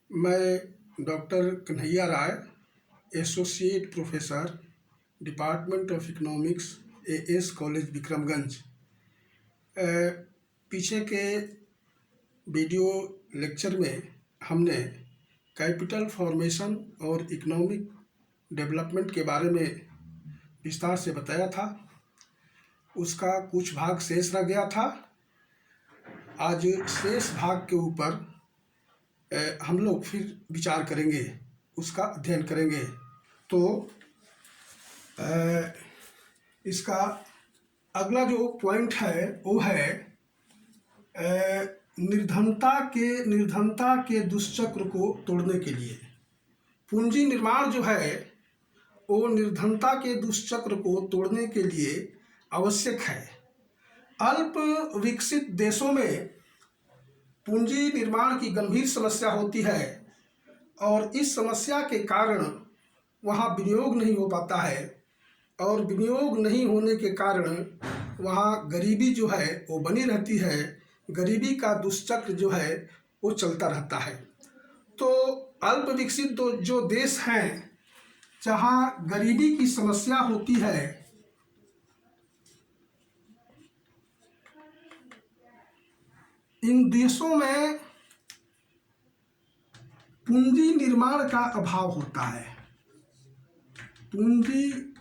मैं doctor Kanhaiya Rai, associate professor, department of economics, AS college Vikramganj. पीछे के वीडियो लेक्चर में हमने कैपिटल फॉर्मेशन और इकोनॉमिक डेवलपमेंट के बारे में विस्तार से बताया था। उसका कुछ भाग शेष रह गया था। आज शेष भाग के ऊपर हम लोग फिर विचार करेंगे, उसका अध्ययन करेंगे। तो इसका अगला जो पॉइंट है वो है निर्धनता के दुष्चक्र को तोड़ने के लिए। पूंजी निर्माण जो है वो निर्धनता के दुष्चक्र को तोड़ने के लिए आवश्यक है। अल्प विकसित देशों में पूंजी निर्माण की गंभीर समस्या होती है और इस समस्या के कारण वहाँ विनियोग नहीं हो पाता है, और विनियोग नहीं होने के कारण वहाँ गरीबी जो है वो बनी रहती है। गरीबी का दुष्चक्र जो है वो चलता रहता है। तो अल्प विकसित जो देश हैं जहाँ गरीबी की समस्या होती है, इन देशों में पूंजी निर्माण का अभाव होता है। पूंजी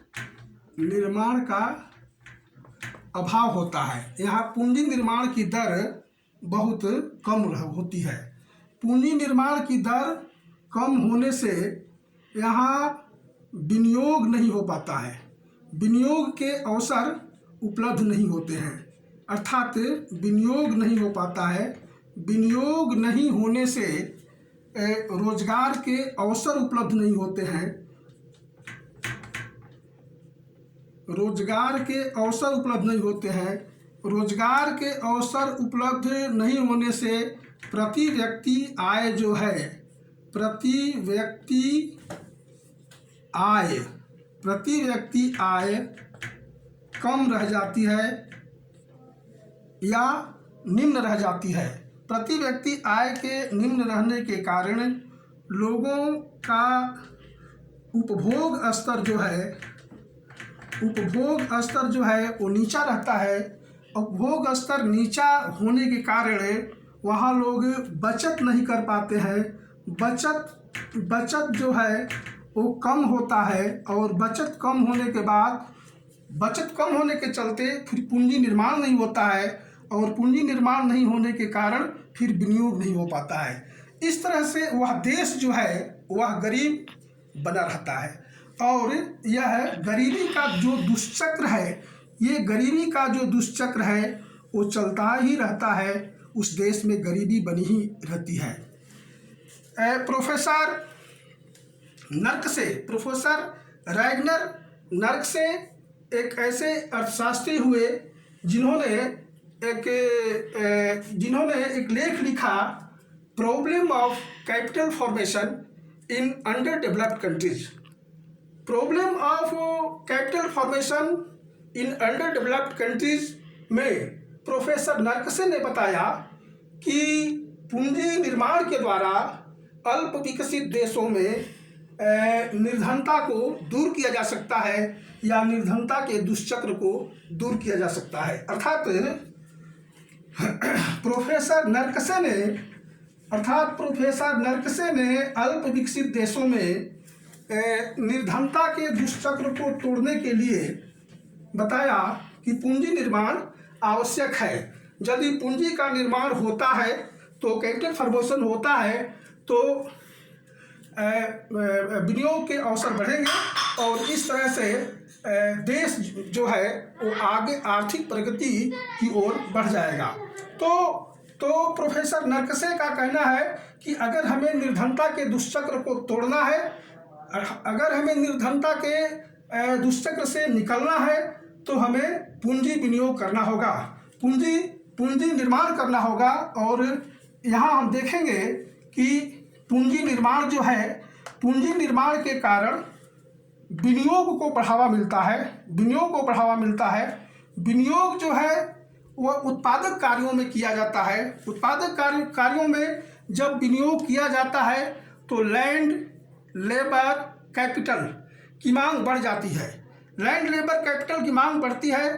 निर्माण का अभाव होता है। यहाँ पूंजी निर्माण की दर बहुत कम होती है। पूंजी निर्माण की दर कम होने से यहाँ विनियोग नहीं हो पाता है। विनियोग के अवसर उपलब्ध नहीं होते हैं, अर्थात विनियोग नहीं हो पाता है। विनियोग नहीं होने से रोजगार के अवसर उपलब्ध नहीं होते हैं। रोजगार के अवसर उपलब्ध नहीं होते हैं। रोजगार के अवसर उपलब्ध नहीं होने से प्रति व्यक्ति आय जो है, प्रति व्यक्ति आय कम रह जाती है या निम्न रह जाती है। प्रति व्यक्ति आय के निम्न रहने के कारण लोगों का उपभोग स्तर जो है वो नीचा रहता है। उपभोग स्तर नीचा होने के कारण वहाँ लोग बचत नहीं कर पाते हैं। बचत जो है वो कम होता है, और बचत कम होने के चलते फिर पूंजी निर्माण नहीं होता है, और पूंजी निर्माण नहीं होने के कारण फिर विनियोग नहीं हो पाता है। इस तरह से वह देश जो है वह गरीब बना रहता है। और यह गरीबी का जो दुष्चक्र है, ये गरीबी का जो दुष्चक्र है वो चलता ही रहता है। उस देश में गरीबी बनी ही रहती है। प्रोफेसर रैगनर नर्क से एक ऐसे अर्थशास्त्री हुए जिन्होंने एक लेख लिखा, problem of capital formation in under developed countries. Problem of capital formation in under developed countries में प्रोफेसर नर्कसे ने बताया कि पूंजी निर्माण के द्वारा अल्प विकसित देशों में निर्धनता को दूर किया जा सकता है, या निर्धनता के दुष्चक्र को दूर किया जा सकता है। अर्थात प्रोफेसर नर्कसे ने अल्प विकसित देशों में निर्धनता के दुष्चक्र को तोड़ने के लिए बताया कि पूंजी निर्माण आवश्यक है। यदि पूंजी का निर्माण होता है तो कैपिटल फॉर्मेशन होता है, तो विनियोग के अवसर बढ़ेंगे, और इस तरह से देश जो है वो आगे आर्थिक प्रगति की ओर बढ़ जाएगा। तो प्रोफेसर नर्कसे का कहना है कि अगर हमें निर्धनता के दुष्चक्र को तोड़ना है, अगर हमें निर्धनता के दुष्चक्र से निकलना है, तो हमें पूंजी विनियोग करना होगा, पूंजी निर्माण करना होगा। और यहाँ हम देखेंगे कि पूंजी निर्माण जो है, पूंजी निर्माण के कारण विनियोग को बढ़ावा मिलता है। विनियोग जो है वह उत्पादक कार्यों में किया जाता है। उत्पादक कार्यों में जब विनियोग किया जाता है तो लैंड लेबर कैपिटल की मांग बढ़ जाती है। लैंड लेबर कैपिटल की मांग बढ़ती है,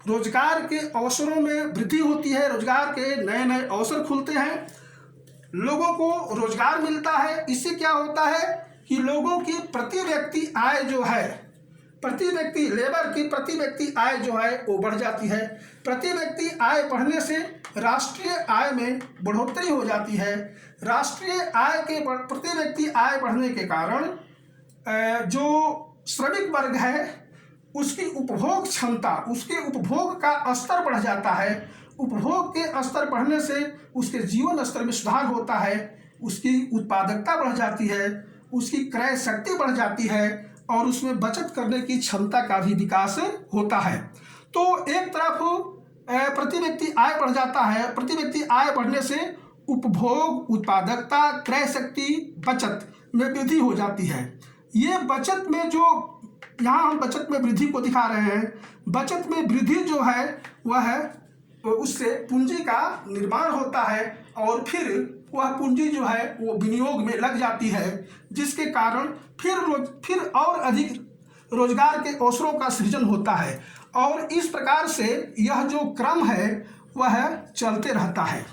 रोजगार के अवसरों में वृद्धि होती है, रोजगार के नए नए अवसर खुलते हैं, लोगों को रोजगार मिलता है। इससे क्या होता है कि लोगों की प्रति व्यक्ति आय जो है, प्रति व्यक्ति लेबर की प्रति व्यक्ति आय जो है वो बढ़ जाती है। प्रति व्यक्ति आय बढ़ने से राष्ट्रीय आय में बढ़ोतरी हो जाती है। राष्ट्रीय आय के प्रति व्यक्ति आय बढ़ने के कारण जो श्रमिक वर्ग है उसकी उपभोग क्षमता, उसके उपभोग का स्तर बढ़ जाता है। उपभोग के स्तर बढ़ने से उसके जीवन स्तर में सुधार होता है, उसकी उत्पादकता बढ़ जाती है, उसकी क्रय शक्ति बढ़ जाती है और उसमें बचत करने की क्षमता का भी विकास होता है। तो एक तरफ प्रति व्यक्ति आय बढ़ जाता है, प्रति व्यक्ति आय बढ़ने से उपभोग, उत्पादकता, क्रय शक्ति, बचत में वृद्धि हो जाती है। ये बचत में जो यहाँ हम बचत में वृद्धि को दिखा रहे हैं, बचत में वृद्धि जो है वह है उससे पूंजी का निर्माण होता है और फिर वह पूंजी जो है वो विनियोग में लग जाती है, जिसके कारण फिर और अधिक रोजगार के अवसरों का सृजन होता है और इस प्रकार से यह जो क्रम है वह चलते रहता है।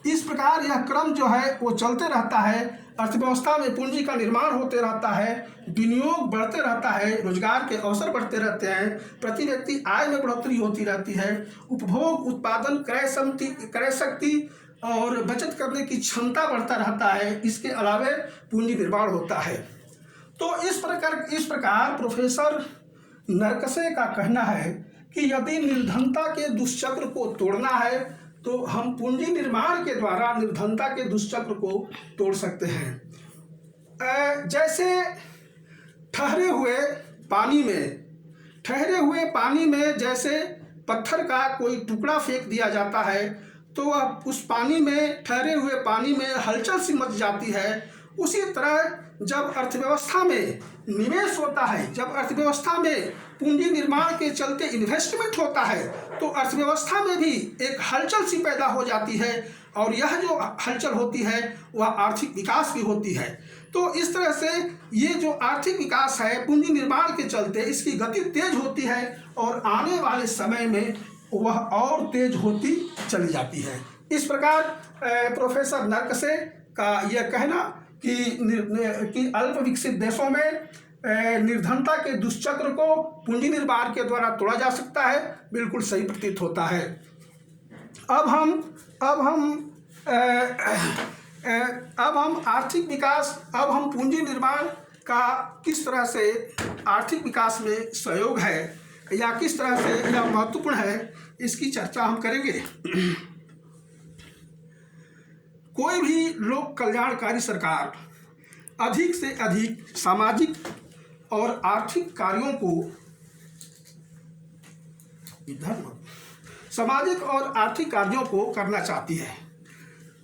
इस प्रकार यह क्रम जो है वो चलते रहता है। अर्थव्यवस्था में पूंजी का निर्माण होते रहता है, विनियोग बढ़ते रहता है, रोजगार के अवसर बढ़ते रहते हैं, प्रति व्यक्ति आय में बढ़ोतरी होती रहती है, उपभोग, उत्पादन, क्रय शक्ति और बचत करने की क्षमता बढ़ता रहता है। इसके अलावे पूंजी निर्माण होता है। तो इस प्रकार प्रोफेसर नरकसे का कहना है कि यदि निर्धनता के दुष्चक्र को तोड़ना है तो हम पूंजी निर्माण के द्वारा निर्धनता के दुष्चक्र को तोड़ सकते हैं। जैसे ठहरे हुए पानी में जैसे पत्थर का कोई टुकड़ा फेंक दिया जाता है तो वह उस पानी में, ठहरे हुए पानी में हलचल सी मच जाती है। उसी तरह जब अर्थव्यवस्था में निवेश होता है, जब अर्थव्यवस्था में पूंजी निर्माण के चलते इन्वेस्टमेंट होता है तो अर्थव्यवस्था में भी एक हलचल सी पैदा हो जाती है और यह जो हलचल होती है वह आर्थिक विकास भी होती है। तो इस तरह से ये जो आर्थिक विकास है पूंजी निर्माण के चलते इसकी गति तेज होती है और आने वाले समय में वह और तेज होती चली जाती है। इस प्रकार प्रोफेसर नरकसे का यह कहना कि अल्प विकसित देशों में निर्धनता के दुष्चक्र को पूंजी निर्माण के द्वारा तोड़ा जा सकता है, बिल्कुल सही प्रतीत होता है। अब हम आर्थिक विकास, अब हम पूंजी निर्माण का किस तरह से आर्थिक विकास में सहयोग है या किस तरह से यह महत्वपूर्ण है, इसकी चर्चा हम करेंगे। कोई भी लोक कल्याणकारी सरकार अधिक से अधिक सामाजिक और आर्थिक कार्यों को करना चाहती है।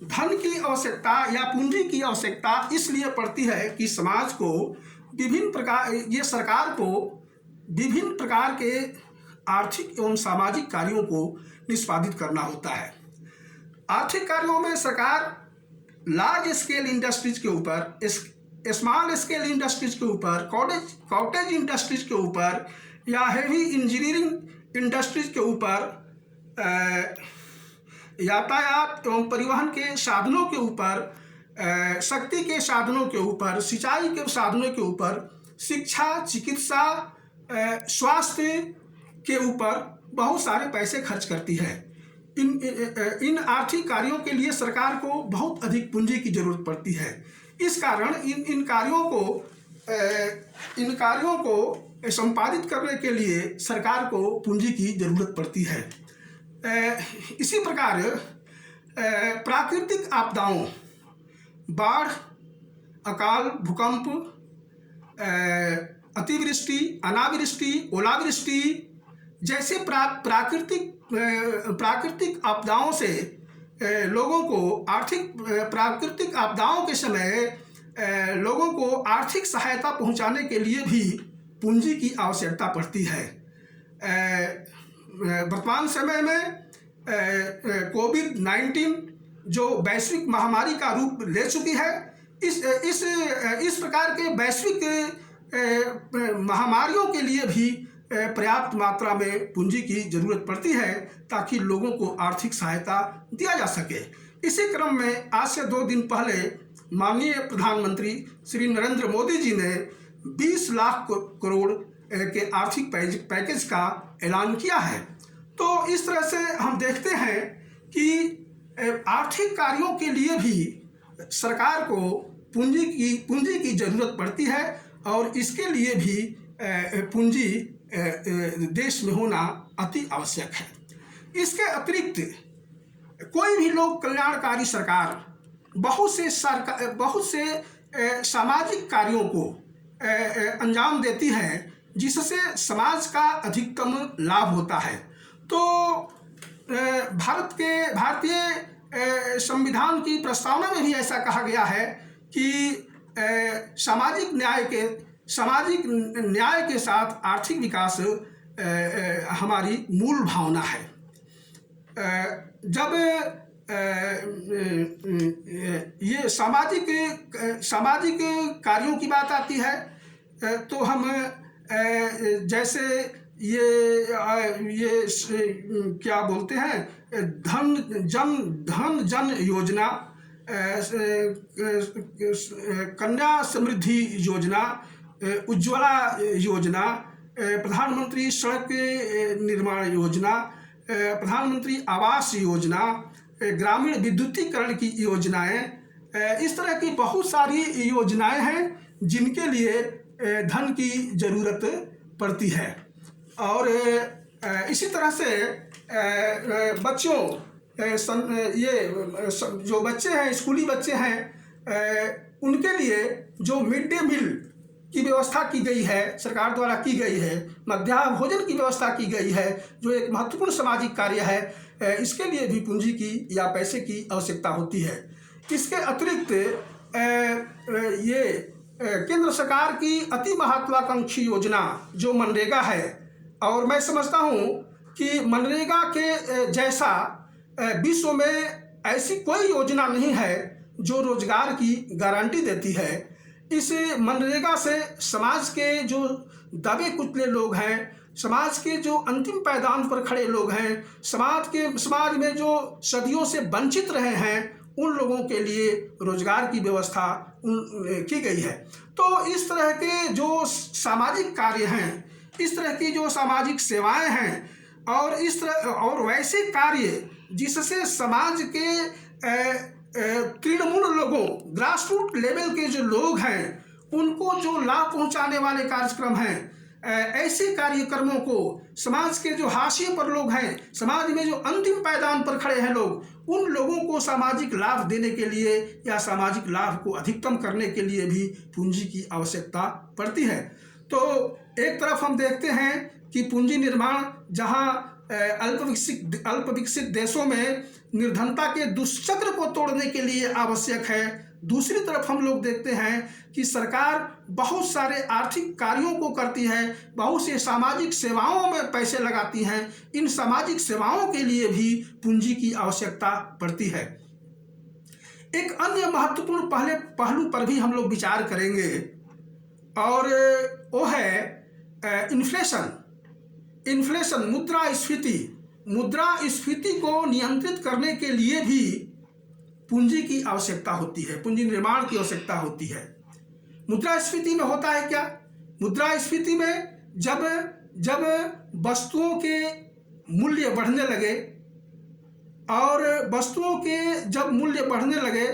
धन की आवश्यकता या पूंजी की आवश्यकता इसलिए पड़ती है कि समाज को सरकार को विभिन्न प्रकार के आर्थिक एवं सामाजिक कार्यों को निष्पादित करना होता है। आर्थिक कार्यों में सरकार लार्ज स्केल इंडस्ट्रीज के ऊपर, स्मॉल स्केल इंडस्ट्रीज के ऊपर, कॉटेज इंडस्ट्रीज के ऊपर या हेवी इंजीनियरिंग इंडस्ट्रीज के ऊपर, यातायात एवं परिवहन के साधनों के ऊपर, शक्ति के साधनों के ऊपर, सिंचाई के साधनों के ऊपर, शिक्षा, चिकित्सा, स्वास्थ्य के ऊपर बहुत सारे पैसे खर्च करती है। इन आर्थिक कार्यों के लिए सरकार को बहुत अधिक पूंजी की जरूरत पड़ती है। इस कारण इन कार्यों को संपादित करने के लिए सरकार को पूंजी की जरूरत पड़ती है। इसी प्रकार प्राकृतिक आपदाओं, बाढ़, अकाल, भूकंप, अतिवृष्टि, अनावृष्टि, ओलावृष्टि जैसे प्राकृतिक आपदाओं से लोगों को प्राकृतिक आपदाओं के समय लोगों को आर्थिक सहायता पहुंचाने के लिए भी पूंजी की आवश्यकता पड़ती है। वर्तमान समय में कोविड-19 जो वैश्विक महामारी का रूप ले चुकी है। इस प्रकार के वैश्विक महामारियों के लिए भी पर्याप्त मात्रा में पूंजी की जरूरत पड़ती है ताकि लोगों को आर्थिक सहायता दिया जा सके। इसी क्रम में आज से 2 दिन पहले माननीय प्रधानमंत्री श्री नरेंद्र मोदी जी ने 20 लाख करोड़ के आर्थिक पैकेज का ऐलान किया है। तो इस तरह से हम देखते हैं कि आर्थिक कार्यों के लिए भी सरकार को पूंजी की जरूरत पड़ती है और इसके लिए भी पूंजी देश में होना अति आवश्यक है। इसके अतिरिक्त कोई भी लोक कल्याणकारी सरकार बहुत से सामाजिक कार्यों को अंजाम देती है जिससे समाज का अधिकतम लाभ होता है। तो भारतीय संविधान की प्रस्तावना में भी ऐसा कहा गया है कि सामाजिक न्याय के साथ आर्थिक विकास हमारी मूल भावना है। जब ये सामाजिक कार्यों की बात आती है तो हम जैसे ये क्या बोलते हैं, धन जन योजना, कन्या समृद्धि योजना, उज्ज्वला योजना, प्रधानमंत्री सड़क निर्माण योजना, प्रधानमंत्री आवास योजना, ग्रामीण विद्युतीकरण की योजनाएं, इस तरह की बहुत सारी योजनाएं हैं जिनके लिए धन की ज़रूरत पड़ती है। और इसी तरह से बच्चों जो बच्चे हैं, स्कूली बच्चे हैं, उनके लिए जो मिड डे मील की व्यवस्था की गई है, सरकार द्वारा की गई है, मध्याह्न भोजन की व्यवस्था की गई है, जो एक महत्वपूर्ण सामाजिक कार्य है, इसके लिए भी पूंजी की या पैसे की आवश्यकता होती है। इसके अतिरिक्त ये केंद्र सरकार की अति महत्वाकांक्षी योजना जो मनरेगा है, और मैं समझता हूँ कि मनरेगा के जैसा विश्व में ऐसी कोई योजना नहीं है जो रोजगार की गारंटी देती है। इस मनरेगा से समाज के जो दबे कुचले लोग हैं, समाज के जो अंतिम पायदान पर खड़े लोग हैं, समाज में जो सदियों से वंचित रहे हैं, उन लोगों के लिए रोजगार की व्यवस्था की गई है। तो इस तरह के जो सामाजिक कार्य हैं, इस तरह की जो सामाजिक सेवाएं हैं, और वैसे कार्य जिससे समाज के तृणमूल लोगों, ग्रास रूट लेवल के जो लोग हैं, उनको जो लाभ पहुंचाने वाले कार्यक्रम हैं, ऐसे कार्यक्रमों को समाज के जो हाशिए पर लोग हैं, समाज में जो अंतिम पायदान पर खड़े हैं लोग, उन लोगों को सामाजिक लाभ देने के लिए या सामाजिक लाभ को अधिकतम करने के लिए भी पूंजी की आवश्यकता पड़ती है। तो एक तरफ हम देखते हैं कि पूंजी निर्माण जहां अल्प विकसित देशों में निर्धनता के दुष्चक्र को तोड़ने के लिए आवश्यक है, दूसरी तरफ हम लोग देखते हैं कि सरकार बहुत सारे आर्थिक कार्यों को करती है, बहुत से सामाजिक सेवाओं में पैसे लगाती हैं। इन सामाजिक सेवाओं के लिए भी पूंजी की आवश्यकता पड़ती है। एक अन्य महत्वपूर्ण पहलू पर भी हम लोग विचार करेंगे, और वो है इन्फ्लेशन, मुद्रास्फीति को नियंत्रित करने के लिए भी पूंजी की आवश्यकता होती है, पूंजी निर्माण की आवश्यकता होती है। मुद्रास्फीति में होता है क्या? मुद्रास्फीति में जब वस्तुओं के मूल्य बढ़ने लगे, और वस्तुओं के जब मूल्य बढ़ने लगे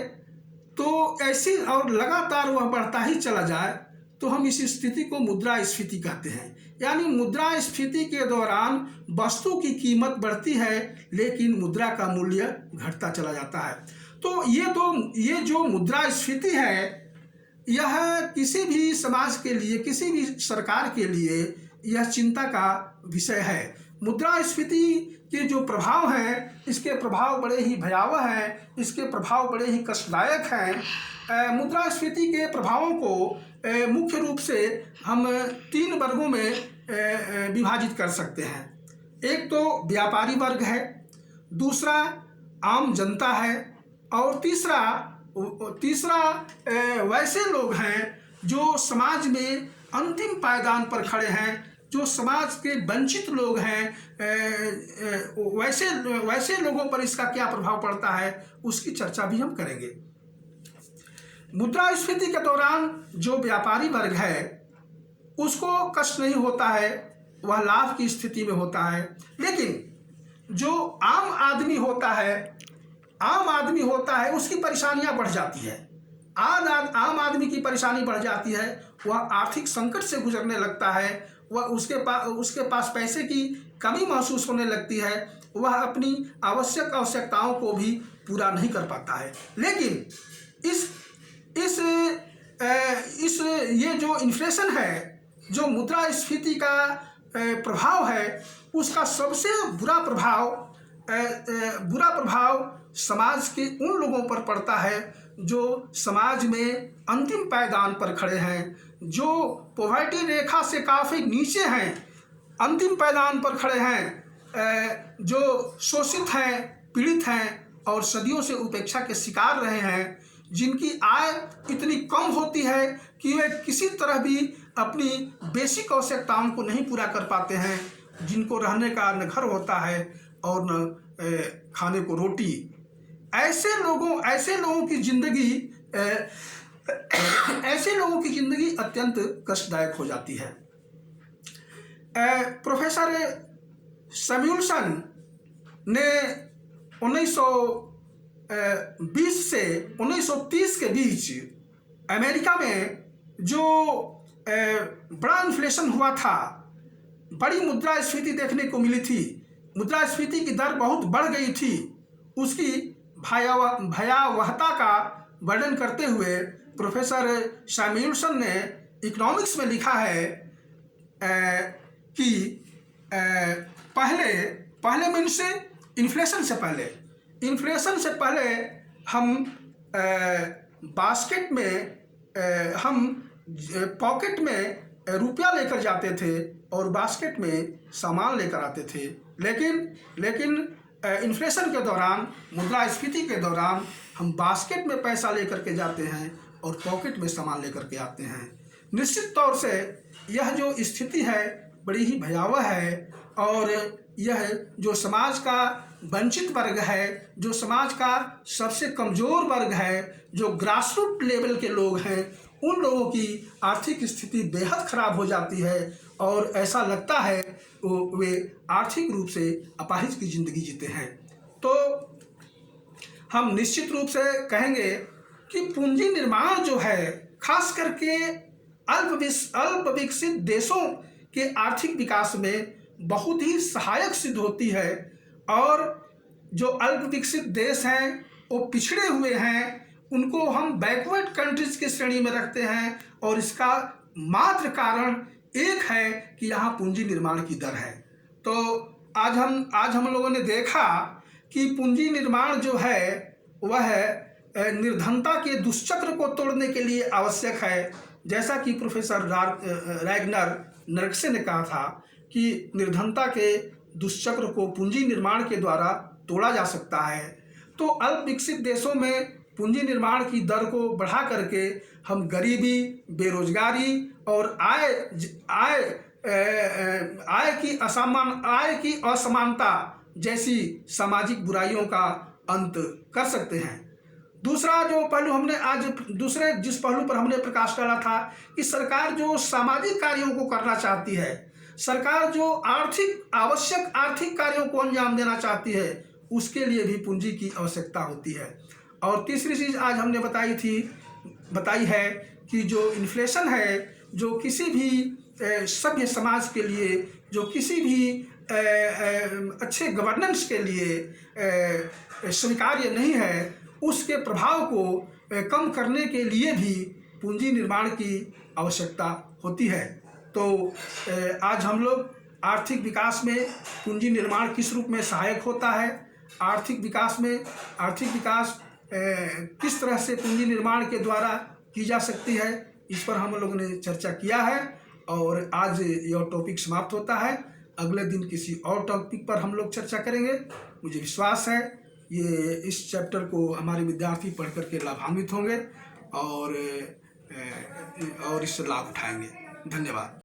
तो ऐसी और लगातार वह बढ़ता ही चला जाए, तो हम इस स्थिति को मुद्रास्फीति कहते हैं। यानी मुद्रास्फीति के दौरान वस्तु की कीमत बढ़ती है लेकिन मुद्रा का मूल्य घटता चला जाता है। तो ये जो मुद्रास्फीति है, यह किसी भी समाज के लिए, किसी भी सरकार के लिए यह चिंता का विषय है। मुद्रास्फीति के जो प्रभाव हैं, इसके प्रभाव बड़े ही भयावह हैं, इसके प्रभाव बड़े ही कष्टदायक हैं। मुद्रास्फीति के प्रभावों को मुख्य रूप से हम 3 वर्गों में विभाजित कर सकते हैं। एक तो व्यापारी वर्ग है, दूसरा आम जनता है, और तीसरा तीसरा वैसे लोग हैं जो समाज में अंतिम पायदान पर खड़े हैं, जो समाज के वंचित लोग हैं, वैसे लोगों पर इसका क्या प्रभाव पड़ता है उसकी चर्चा भी हम करेंगे। मुद्रास्फीति के दौरान जो व्यापारी वर्ग है उसको कष्ट नहीं होता है, वह लाभ की स्थिति में होता है, लेकिन जो आम आदमी होता है उसकी परेशानियां बढ़ जाती है। आम आदमी की परेशानी बढ़ जाती है, वह आर्थिक संकट से गुजरने लगता है, वह उसके पास पैसे की कमी महसूस होने लगती है, वह अपनी आवश्यकताओं को भी पूरा नहीं कर पाता है। लेकिन ये जो इन्फ्लेशन है, जो मुद्रास्फीति का प्रभाव है, उसका सबसे बुरा प्रभाव समाज के उन लोगों पर पड़ता है जो समाज में अंतिम पायदान पर खड़े हैं, जो पॉवर्टी रेखा से काफ़ी नीचे हैं, अंतिम पायदान पर खड़े हैं, जो शोषित हैं, पीड़ित हैं और सदियों से उपेक्षा के शिकार रहे हैं, जिनकी आय इतनी कम होती है कि वे किसी तरह भी अपनी बेसिक आवश्यकताओं को नहीं पूरा कर पाते हैं, जिनको रहने का न घर होता है और न खाने को रोटी। ऐसे लोगों की जिंदगी अत्यंत कष्टदायक हो जाती है। प्रोफेसर सैमुअल्सन ने 1920 से 1930 के बीच अमेरिका में जो बड़ा इन्फ्लेशन हुआ था, बड़ी मुद्रास्फीति देखने को मिली थी, मुद्रास्फीति की दर बहुत बढ़ गई थी, उसकी भयावहता का वर्णन करते हुए प्रोफेसर सैमुअल्सन ने इकोनॉमिक्स में लिखा है कि पहले मीन से इन्फ्लेशन से पहले हम बास्केट में हम पॉकेट में रुपया लेकर जाते थे और बास्केट में सामान लेकर आते थे, लेकिन इन्फ्लेशन के दौरान, मुद्रास्फीति के दौरान हम बास्केट में पैसा लेकर के जाते हैं और पॉकेट में सामान लेकर के आते हैं। निश्चित तौर से यह जो स्थिति है बड़ी ही भयावह है, और यह जो समाज का वंचित वर्ग है, जो समाज का सबसे कमज़ोर वर्ग है, जो ग्रासरूट लेवल के लोग हैं, उन लोगों की आर्थिक स्थिति बेहद ख़राब हो जाती है और ऐसा लगता है वे आर्थिक रूप से अपाहिज की ज़िंदगी जीते हैं। तो हम निश्चित रूप से कहेंगे कि पूंजी निर्माण जो है, खास करके अल्प विकसित देशों के आर्थिक विकास में बहुत ही सहायक सिद्ध होती है, और जो अल्प विकसित देश हैं वो पिछड़े हुए हैं, उनको हम बैकवर्ड कंट्रीज की श्रेणी में रखते हैं, और इसका मात्र कारण एक है कि यहाँ पूंजी निर्माण की दर है। तो आज हम लोगों ने देखा कि पूंजी निर्माण जो है वह निर्धनता के दुष्चक्र को तोड़ने के लिए आवश्यक है। जैसा कि प्रोफेसर रैगनर नर्कसे ने कहा था कि निर्धनता के दुष्चक्र को पूंजी निर्माण के द्वारा तोड़ा जा सकता है। तो अल्प विकसित देशों में पूंजी निर्माण की दर को बढ़ा करके हम गरीबी, बेरोजगारी और आय की असमानता जैसी सामाजिक बुराइयों का अंत कर सकते हैं। दूसरा जो पहलू जिस पहलू पर हमने प्रकाश डाला था कि सरकार जो सामाजिक कार्यों को करना चाहती है, सरकार जो आवश्यक आर्थिक कार्यों को अंजाम देना चाहती है, उसके लिए भी पूंजी की आवश्यकता होती है। और तीसरी चीज़ आज हमने बताई है कि जो इन्फ्लेशन है, जो किसी भी सभ्य समाज के लिए, जो किसी भी अच्छे गवर्नेंस के लिए स्वीकार्य नहीं है, उसके प्रभाव को कम करने के लिए भी पूंजी निर्माण की आवश्यकता होती है। तो आज हम लोग आर्थिक विकास में पूंजी निर्माण किस रूप में सहायक होता है, आर्थिक विकास किस तरह से पूंजी निर्माण के द्वारा की जा सकती है, इस पर हम लोगों ने चर्चा किया है। और आज यह टॉपिक समाप्त होता है। अगले दिन किसी और टॉपिक पर हम लोग चर्चा करेंगे। मुझे विश्वास है ये इस चैप्टर को हमारे विद्यार्थी पढ़ करके लाभान्वित होंगे और इससे लाभ उठाएंगे। धन्यवाद।